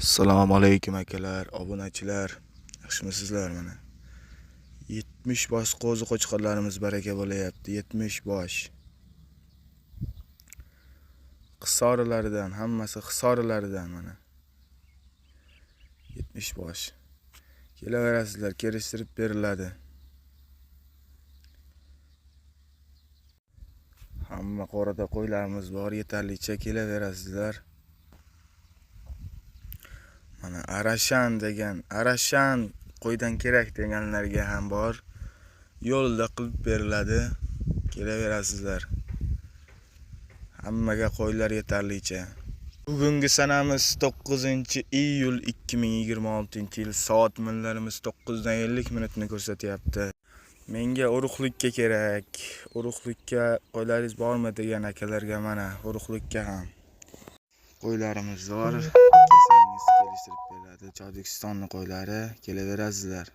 Assalomu alaykum akalar, obunachilar. Yaxshimisizlar mana? 70 bosh qo'zi qo'chqorlarimiz baraka bo'layapti. 70 bosh. Hisorilaridan, hammasi hisorilaridan mana. 70 bosh. Kelaverasizlar, kelishtirib beriladi. Hamma qorada qo'ylarimiz bor, yetarlicha kelaverasizlar. Mana Arashan qo'ydan kerak deganlarga ham bor. Yo'lda qilib beriladi. Kelaverasizlar. Hammaga qo'ylar yetarlicha. Bugungi sanamiz 9-iyul 2026-yil. Soat minlarimiz 9:50 ko'rsatyapti. Menga urug'likka kerak. Urug'likka qo'ylaringiz bormi degan akalarga mana urug'likka ham qo'ylarimiz bor. Kelsangiz kelishtirib beradi. Tojikistonning qo'ylari, kelaverasizlar.